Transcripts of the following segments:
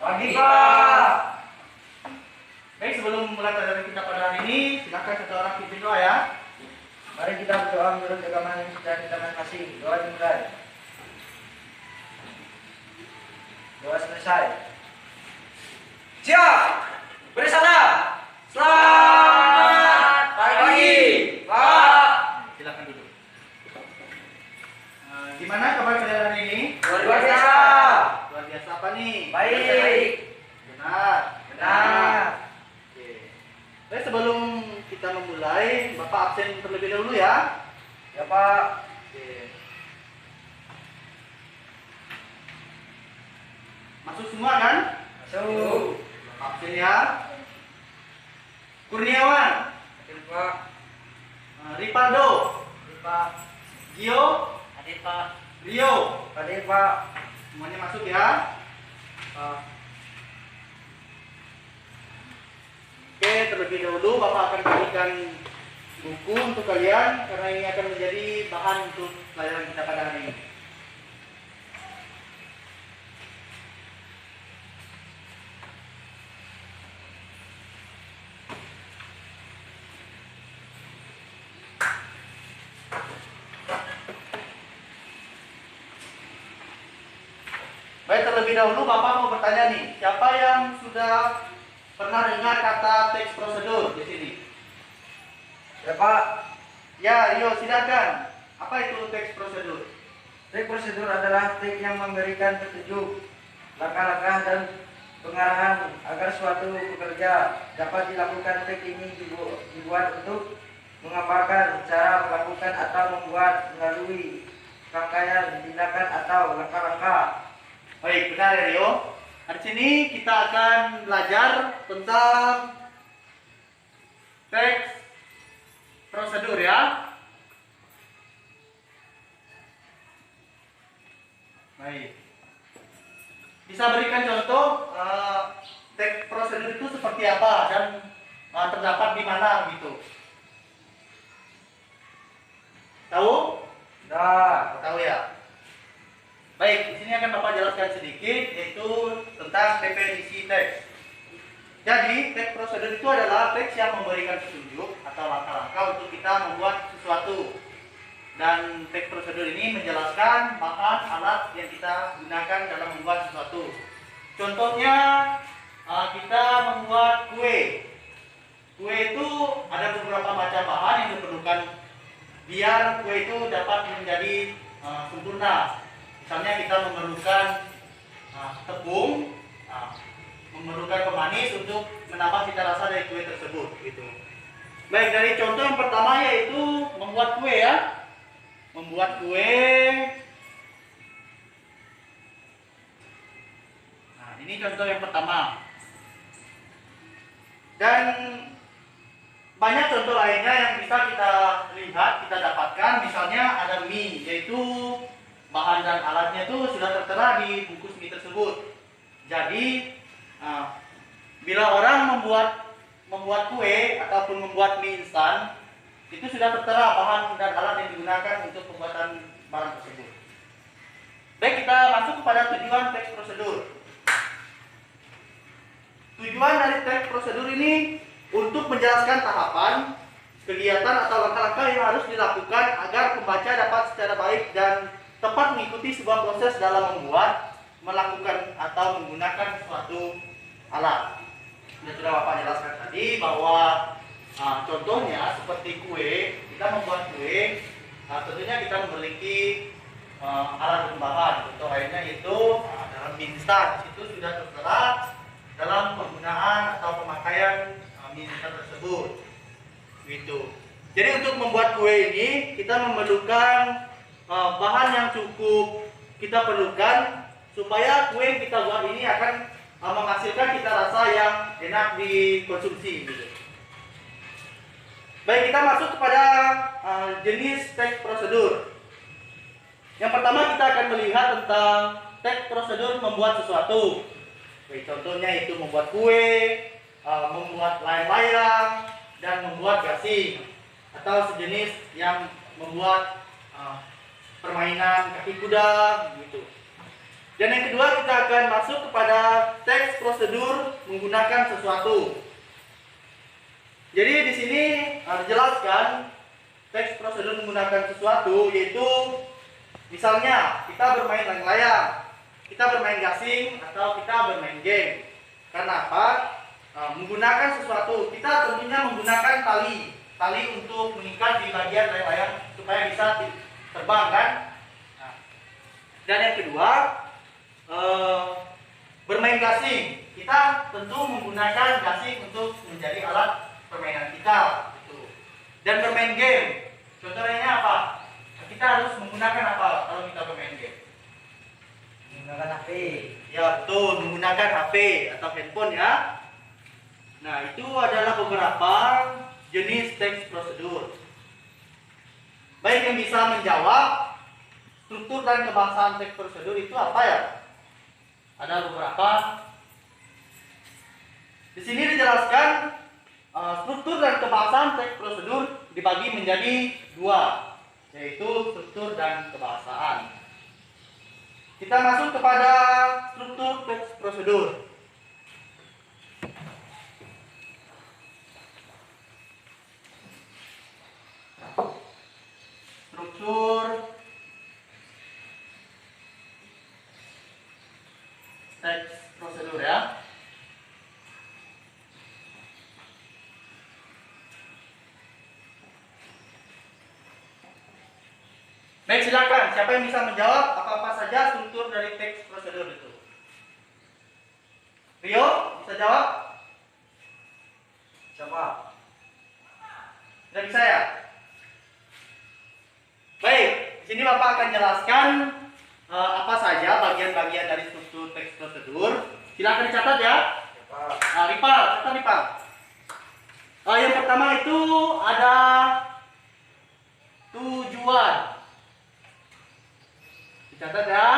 Pagi, Pak. Baik, sebelum mulai pelajaran kita pada hari ini, silakan satu orang pimpin doa ya. Mari kita berdoa menurut agama yang sudah kita kasih. Doa dimulai. Doa selesai. Siap. Beri salam. Selamat pagi, Pak. Silakan duduk. Gimana kabar kalian hari ini? Luar biasa. Luar biasa apa nih? Baik. Benar. Benar. Oke. Baik, sebelum kita memulai, Bapak absen terlebih dahulu ya. Ya, Pak. Oke. Masuk semua kan? Masuk. Absen ya. Kurniawan, Hadir, Pak. Ripaldo, Hadir, Pak. Gio, Hadir, Pak. Rio. Hadir, Pak. Semuanya masuk ya. Pak. Oke, terlebih dahulu Bapak akan berikan buku untuk kalian karena ini akan menjadi bahan untuk pelajaran kita pada hari ini. Baik, terlebih dahulu Bapak mau bertanya nih, siapa yang sudah pernah dengar kata teks prosedur di sini? Ya, Pak. Ya, Rio, silakan. Apa itu teks prosedur? Teks prosedur adalah teks yang memberikan petunjuk, langkah-langkah dan pengarahan agar suatu pekerja dapat dilakukan. Teks ini dibuat untuk menggambarkan cara melakukan atau membuat melalui rangkaian tindakan atau langkah-langkah. Baik, benar ya Rio. Di sini kita akan belajar tentang teks prosedur ya. Baik. Bisa berikan contoh teks prosedur itu seperti apa dan terdapat di mana gitu. Tahu? Nah, Tahu ya. Baik, di sini akan Bapak jelaskan sedikit yaitu tentang definisi teks. Jadi, teks prosedur itu adalah teks yang memberikan petunjuk atau langkah-langkah untuk kita membuat sesuatu. Dan teks prosedur ini menjelaskan bahan alat yang kita gunakan dalam membuat sesuatu. Contohnya, kita membuat kue. Kue itu ada beberapa macam bahan yang diperlukan biar kue itu dapat menjadi sempurna. Misalnya kita memerlukan tepung, memerlukan pemanis untuk menambah cita rasa dari kue tersebut. Gitu. Baik, dari contoh yang pertama yaitu membuat kue ya. Membuat kue. Nah, ini contoh yang pertama. Dan banyak contoh lainnya yang bisa kita lihat, kita dapatkan. Misalnya ada mie, yaitu bahan dan alatnya itu sudah tertera di bungkus mie tersebut. Jadi bila orang membuat kue ataupun membuat mie instan, itu sudah tertera bahan dan alat yang digunakan untuk pembuatan barang tersebut. Baik, kita masuk kepada tujuan teks prosedur. Tujuan dari teks prosedur ini untuk menjelaskan tahapan, kegiatan atau langkah-langkah yang harus dilakukan agar pembaca dapat secara baik dan tepat mengikuti sebuah proses dalam membuat, melakukan atau menggunakan suatu alat. Sudah Bapak jelaskan tadi bahwa contohnya seperti kue, kita membuat kue, tentunya kita memiliki alat dan bahan. Contoh lainnya itu dalam mie instan, itu sudah tertera dalam penggunaan atau pemakaian mie instan tersebut. Gitu. Jadi untuk membuat kue ini kita memerlukan bahan yang cukup kita perlukan supaya kue yang kita buat ini akan menghasilkan cita rasa yang enak dikonsumsi. Gitu. Baik, kita masuk kepada jenis teks prosedur. Yang pertama kita akan melihat tentang teks prosedur membuat sesuatu. Baik, contohnya itu membuat kue, membuat layang-layang, dan membuat gasing atau sejenis yang membuat permainan kaki kuda gitu. Dan yang kedua kita akan masuk kepada teks prosedur menggunakan sesuatu. Jadi di sini dijelaskan teks prosedur menggunakan sesuatu, yaitu misalnya kita bermain layang-layang, kita bermain gasing, atau kita bermain game. Karena apa? Menggunakan sesuatu, kita tentunya menggunakan tali untuk mengikat di bagian layang-layang supaya bisa terbang kan. Dan yang kedua, bermain gasing, kita tentu menggunakan gasing untuk menjadi alat permainan kita gitu. Dan bermain game, contohnya apa? Kita harus menggunakan apa kalau kita bermain game? Menggunakan HP. Ya betul, menggunakan HP atau handphone ya. Nah, itu adalah beberapa jenis teks prosedur. Baik, yang bisa menjawab struktur dan kebahasaan teks prosedur itu apa ya? Ada beberapa. Di sini dijelaskan struktur dan kebahasaan teks prosedur dibagi menjadi dua, yaitu struktur dan kebahasaan. Kita masuk kepada struktur teks prosedur. Struktur teks prosedur ya. Baik, silakan. Siapa yang bisa menjawab apa-apa saja struktur dari teks prosedur itu? Rio, bisa jawab? Coba. Tidak bisa ya? Baik, di sini Bapak akan jelaskan apa saja bagian-bagian dari struktur teks prosedur. Silakan dicatat ya. Coba. Ripal, catat Ripal. Yang pertama itu ada tujuan. Dicatat ya.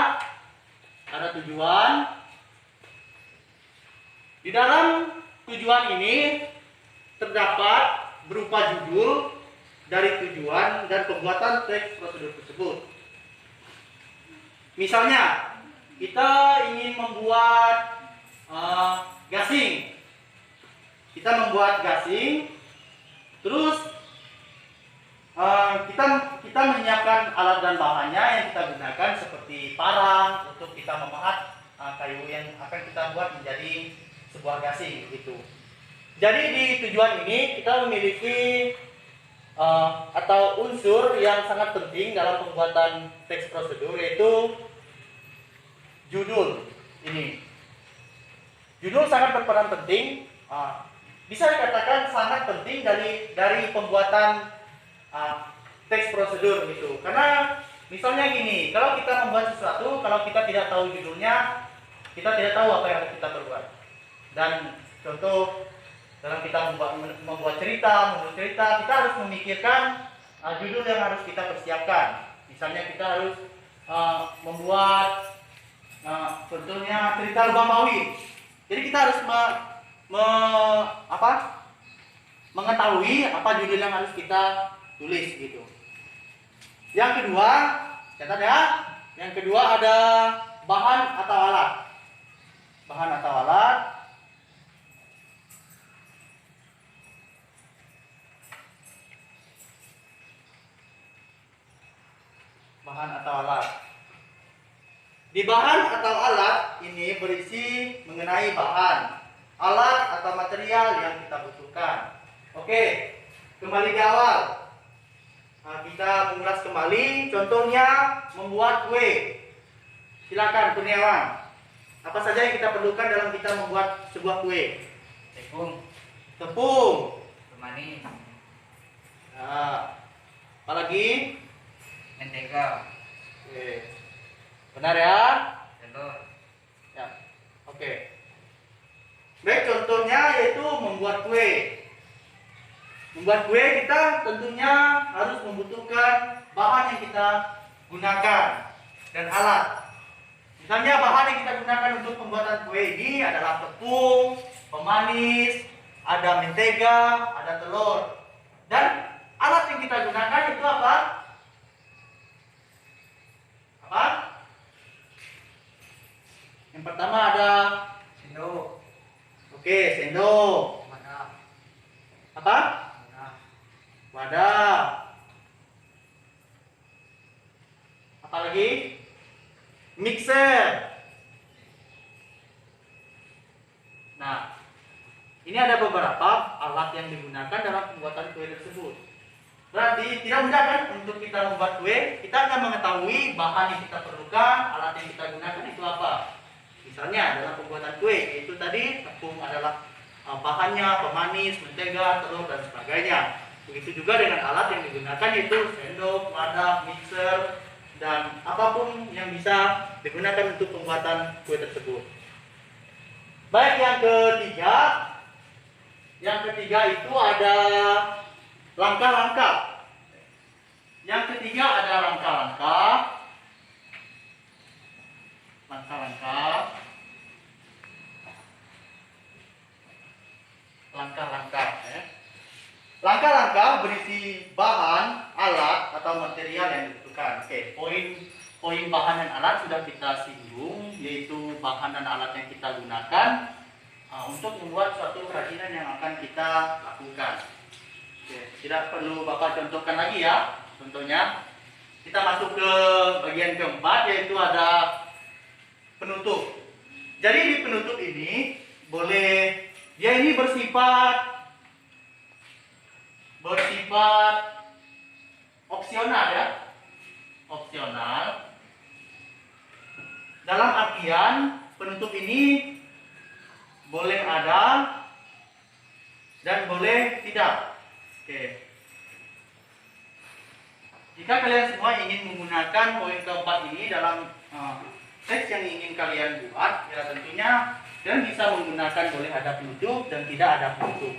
Ada tujuan. Di dalam tujuan ini terdapat berupa judul dari tujuan dan pembuatan teks prosedur tersebut. Misalnya, kita ingin membuat gasing. Kita membuat gasing, terus kita menyiapkan alat dan bahannya yang kita gunakan seperti parang untuk kita memahat kayu yang akan kita buat menjadi sebuah gasing gitu. Jadi di tujuan ini kita memiliki atau unsur yang sangat penting dalam pembuatan teks prosedur, yaitu judul ini. Judul sangat berperan penting, bisa dikatakan sangat penting dari pembuatan teks prosedur gitu. Karena misalnya gini, kalau kita membuat sesuatu, kalau kita tidak tahu judulnya, kita tidak tahu apa yang harus kita perbuat. Dan contoh dalam kita membuat cerita, menulis cerita, kita harus memikirkan judul yang harus kita persiapkan. Misalnya kita harus membuat contohnya cerita lubang bawi. Jadi kita harus mengetahui apa judul yang harus kita tulis gitu. Yang kedua, catat ya. Yang kedua ada bahan atau alat. Bahan atau alat. Bahan atau alat. Di bahan atau alat ini berisi mengenai bahan, alat atau material yang kita butuhkan. Oke, kembali ke awal. Kita mengulas kembali, contohnya membuat kue. Silakan Kurniawan. Apa saja yang kita perlukan dalam kita membuat sebuah kue? Tepung. Pemanis. Apalagi? Mentega. Oke. Benar ya? Telur. Ya. Oke. Baik, contohnya yaitu membuat kue. Membuat kue kita tentunya harus membutuhkan bahan yang kita gunakan dan alat. Misalnya bahan yang kita gunakan untuk pembuatan kue ini adalah tepung, pemanis, ada mentega, ada telur. Dan alat yang kita gunakan itu apa? Apa? Yang pertama ada Sendok. oke, sendok. Wadah. Apa? Wadah. Wadah. Apa lagi? Mixer. Nah, ini ada beberapa alat yang digunakan dalam pembuatan kue tersebut. Berarti tidak mudah kan untuk kita membuat kue, kita akan mengetahui bahan yang kita perlukan, alat yang kita gunakan itu apa. Misalnya dalam pembuatan kue, itu tadi tepung adalah bahannya, pemanis, mentega, telur, dan sebagainya. Begitu juga dengan alat yang digunakan yaitu sendok, wadah, mixer, dan apapun yang bisa digunakan untuk pembuatan kue tersebut. Baik, yang ketiga itu ada langkah-langkah. Yang ketiga ada langkah-langkah. Langkah-langkah berisi bahan, alat, atau material yang dibutuhkan. Oke, poin bahan dan alat sudah kita singgung, yaitu bahan dan alat yang kita gunakan untuk membuat suatu kerajinan yang akan kita lakukan. Oke, tidak perlu Bapak contohkan lagi ya. Contohnya, kita masuk ke bagian keempat, yaitu ada penutup. Jadi di penutup ini dia ini bersifat opsional ya. Opsional. Dalam artian penutup ini boleh ada dan boleh tidak. Oke. Jika kalian semua ingin menggunakan poin keempat ini dalam teks yang ingin kalian buat, ya tentunya kalian bisa menggunakan boleh ada penutup dan tidak ada penutup.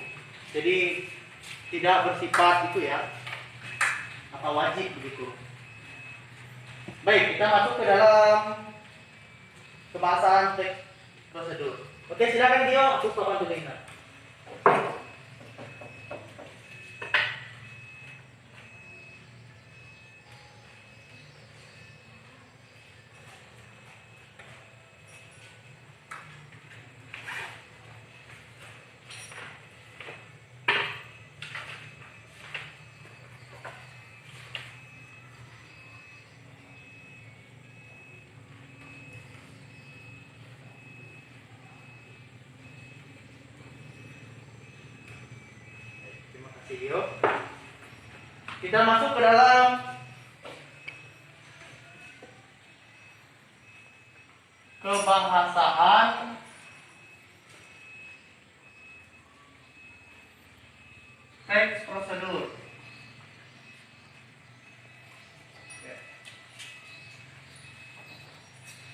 Jadi tidak bersifat itu ya, atau wajib begitu. Baik, kita masuk ke dalam pembahasan teks prosedur. Oke, silakan Dio, aku papan tulisnya. Video. Kita masuk ke dalam kebahasaan teks prosedur.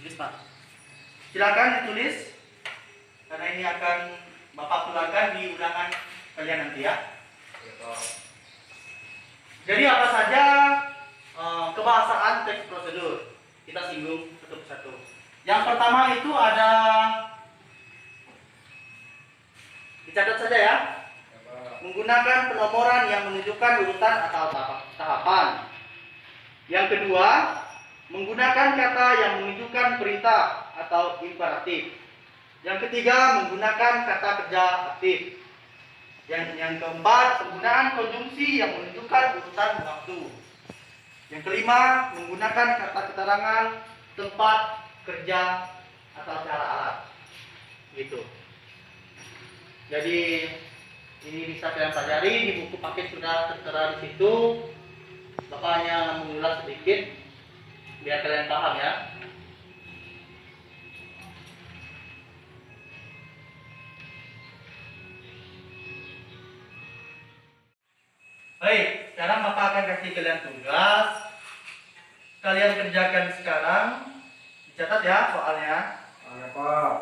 Tulis Pak. Silakan ditulis karena ini akan Bapak tularkan di ulangan kalian nanti ya. Jadi apa saja kebahasaan teks prosedur kita singgung satu persatu. Yang pertama itu ada, dicatat saja ya, menggunakan penomoran yang menunjukkan urutan atau tahapan. Yang kedua, menggunakan kata yang menunjukkan perintah atau imperatif. Yang ketiga, menggunakan kata kerja aktif. Yang keempat, penggunaan konjungsi yang menunjukkan urutan waktu. Yang kelima, menggunakan kata keterangan tempat kerja atau cara alat. Gitu. Jadi ini bisa kalian pelajari di buku paket sudah tertera di situ. Bapak hanya mengulas sedikit biar kalian paham ya. Baik, sekarang Bapak akan kasih kalian tugas. Kalian kerjakan sekarang. Dicatat ya soalnya. Ya Pak.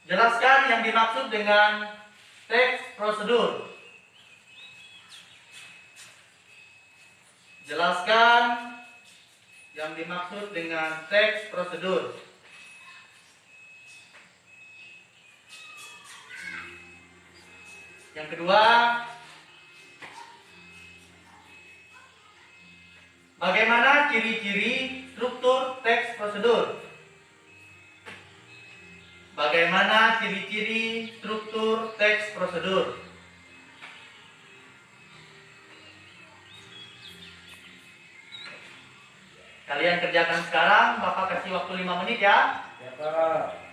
Jelaskan yang dimaksud dengan teks prosedur. Jelaskan yang dimaksud dengan teks prosedur. Yang kedua, bagaimana Bagaimana ciri-ciri struktur teks prosedur? Bagaimana ciri-ciri struktur teks prosedur? Kalian kerjakan sekarang, Bapak kasih waktu 5 menit ya. Ya, Pak.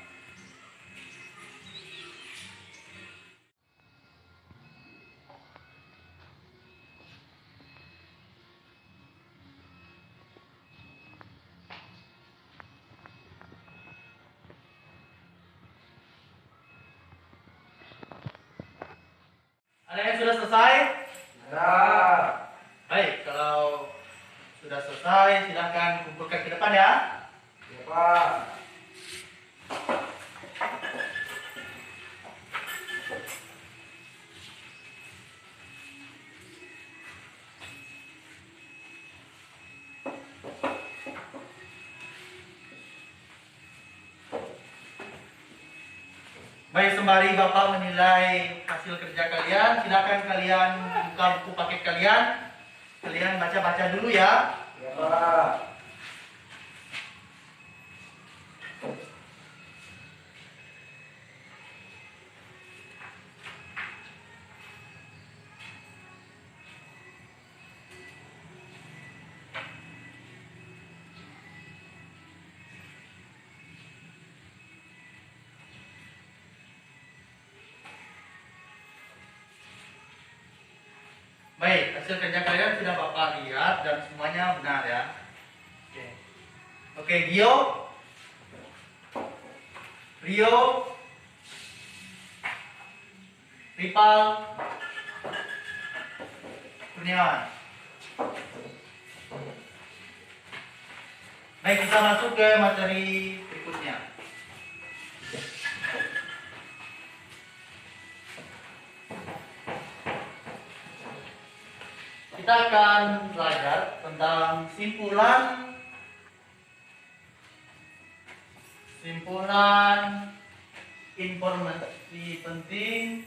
Ada yang sudah selesai? Ya. Baik, kalau sudah selesai, silahkan kumpulkan ke depan ya. Ya, Pak. Baik, sembari Bapak menilai hasil kerja kalian, silakan kalian buka buku paket kalian. Kalian baca-baca dulu ya. Ya, Pak. Baik, hasil kerja kalian sudah Bapak lihat dan semuanya benar ya. Oke. Oke, Gio. Rio. Ripal. Kurniawan. Baik, kita masuk ke materi berikutnya. Kita akan belajar tentang simpulan informasi penting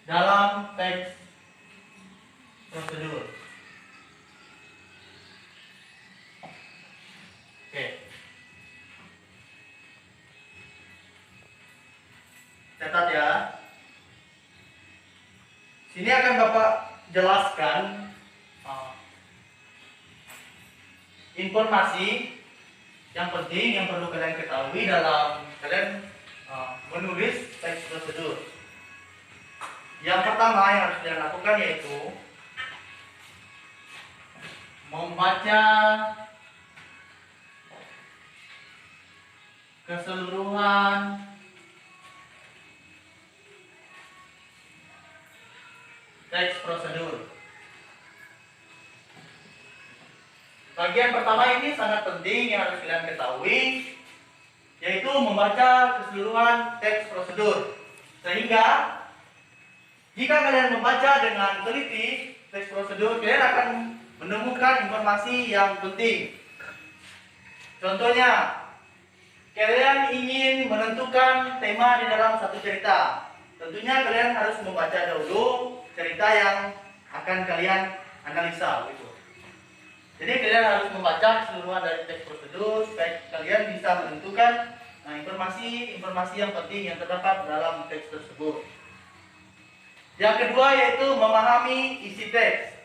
dalam teks prosedur. Oke. Catat ya. Sini akan Bapak jelaskan informasi yang penting yang perlu kalian ketahui dalam kalian menulis teks prosedur. Yang pertama yang harus kalian lakukan yaitu membaca keseluruhan teks prosedur. Bagian pertama ini sangat penting yang harus kalian ketahui, yaitu membaca keseluruhan teks prosedur. Sehingga jika kalian membaca dengan teliti teks prosedur, kalian akan menemukan informasi yang penting. Contohnya, kalian ingin menentukan tema di dalam satu cerita. Tentunya kalian harus membaca dahulu cerita yang akan kalian analisa gitu. Jadi kalian harus membaca keseluruhan dari teks prosedur supaya kalian bisa menentukan informasi yang penting yang terdapat dalam teks tersebut. Yang kedua yaitu memahami isi teks.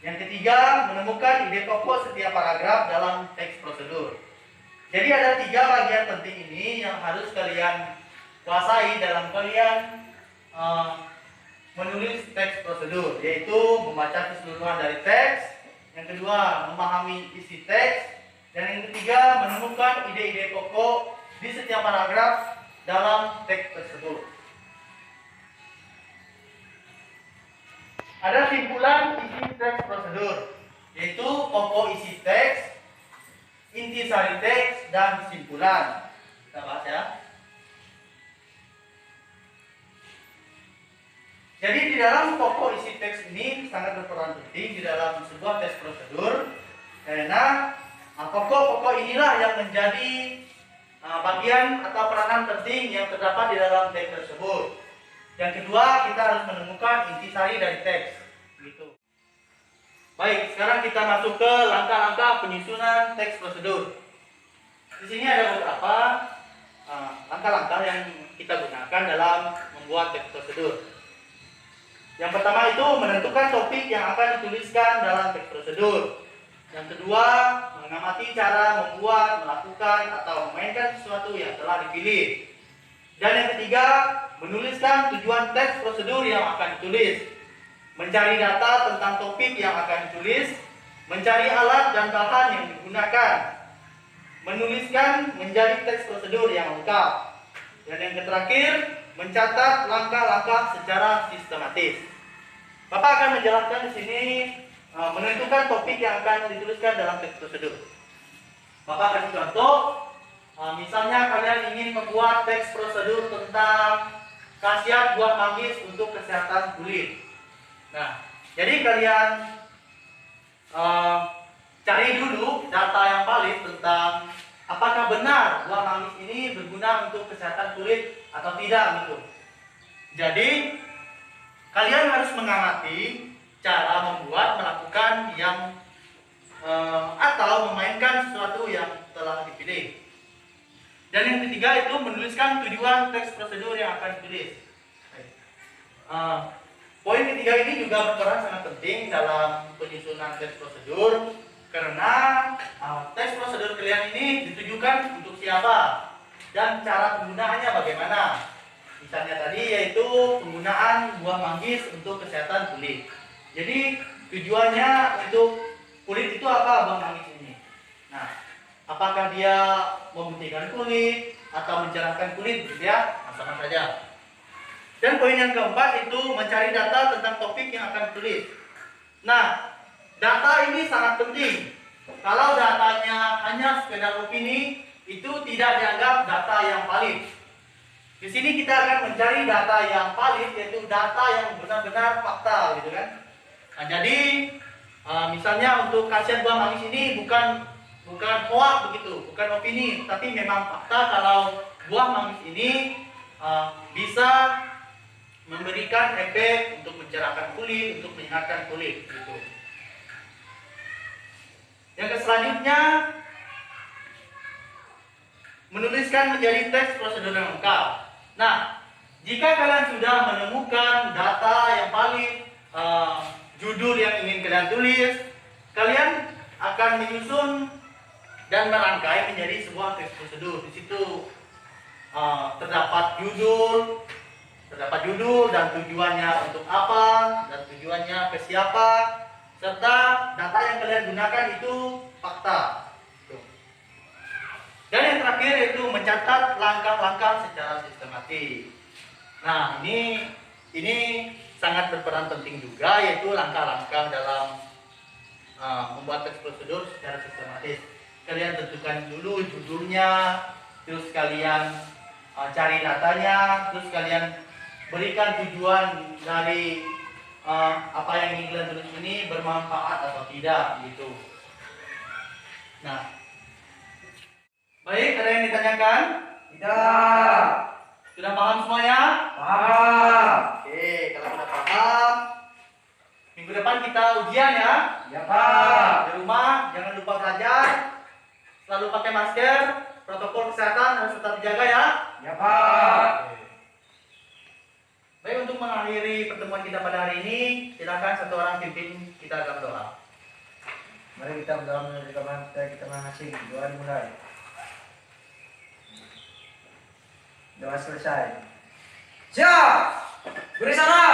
Yang ketiga, menemukan ide pokok setiap paragraf dalam teks prosedur. Jadi ada 3 bagian penting ini yang harus kalian kuasai dalam kalian menulis teks prosedur, yaitu membaca keseluruhan dari teks, yang kedua memahami isi teks, dan yang ketiga menemukan ide-ide pokok di setiap paragraf dalam teks tersebut. Ada simpulan isi teks prosedur, yaitu pokok isi teks, intisari teks, dan simpulan. Kita bahas ya. Jadi di dalam pokok isi teks ini sangat berperan penting di dalam sebuah teks prosedur, karena pokok-pokok inilah yang menjadi bagian atau peranan penting yang terdapat di dalam teks tersebut. Yang kedua, kita harus menemukan intisari dari teks. Gitu. Baik, sekarang kita masuk ke langkah-langkah penyusunan teks prosedur. Di sini ada beberapa langkah-langkah yang kita gunakan dalam membuat teks prosedur. Yang pertama itu menentukan topik yang akan dituliskan dalam teks prosedur. Yang kedua, mengamati cara membuat, melakukan, atau memainkan sesuatu yang telah dipilih. Dan yang ketiga, menuliskan tujuan teks prosedur yang akan ditulis. Mencari data tentang topik yang akan ditulis. Mencari alat dan bahan yang digunakan. Menuliskan menjadi teks prosedur yang lengkap. Dan yang terakhir, mencatat langkah-langkah secara sistematis. Bapak akan menjelaskan di sini menentukan topik yang akan dituliskan dalam teks prosedur. Bapak kasih contoh, misalnya kalian ingin membuat teks prosedur tentang khasiat buah manggis untuk kesehatan kulit. Nah, jadi kalian cari dulu data yang valid tentang apakah benar buah manggis ini berguna untuk kesehatan kulit atau tidak gitu. Jadi kalian harus mengamati cara membuat, melakukan yang atau memainkan sesuatu yang telah dipilih. Dan yang ketiga itu menuliskan tujuan teks prosedur yang akan ditulis. Poin ketiga ini juga berperan sangat penting dalam penyusunan teks prosedur karena teks prosedur kalian ini ditujukan untuk siapa dan cara penggunaannya bagaimana. Misalnya tadi yaitu penggunaan buah manggis untuk kesehatan kulit. Jadi tujuannya untuk kulit itu apa buah manggis ini? Nah, apakah dia memutihkan kulit atau mencerahkan kulit gitu ya? Sama saja. Dan poin yang keempat itu mencari data tentang topik yang akan ditulis. Nah, data ini sangat penting. Kalau datanya hanya sekedar opini, itu tidak dianggap data yang valid. Di sini kita akan mencari data yang valid, yaitu data yang benar-benar fakta, gitu kan? Nah, jadi misalnya untuk khasiat buah manggis ini bukan hoak begitu, bukan opini, tapi memang fakta kalau buah manggis ini bisa memberikan efek untuk mencerahkan kulit, untuk menyehatkan kulit, gitu. Yang selanjutnya menuliskan menjadi teks prosedur yang lengkap. Nah, jika kalian sudah menemukan data yang valid, judul yang ingin kalian tulis, kalian akan menyusun dan merangkai menjadi sebuah teks prosedur. Di situ terdapat judul dan tujuannya untuk apa dan tujuannya ke siapa, serta data yang kalian gunakan itu fakta. Dan yang terakhir yaitu mencatat langkah-langkah secara sistematis. Nah, ini sangat berperan penting juga, yaitu langkah-langkah dalam membuat teks prosedur secara sistematis. Kalian tentukan dulu judulnya, terus kalian cari datanya, terus kalian berikan tujuan dari apa yang ingin kalian tulis ini bermanfaat atau tidak gitu. Nah, baik, ada yang ditanyakan? Tidak. Sudah paham semuanya? Paham. Oke, kalau sudah paham, minggu depan kita ujian ya. Ya, Pak. Di rumah jangan lupa belajar, selalu pakai masker, protokol kesehatan harus tetap dijaga ya. Ya, Pak. Baik, untuk mengakhiri pertemuan kita pada hari ini, silakan satu orang pimpin kita dalam doa. Mari kita berdoa menuju kita masing-masing. Doa dimulai. Doa selesai. Siap. Beri salam.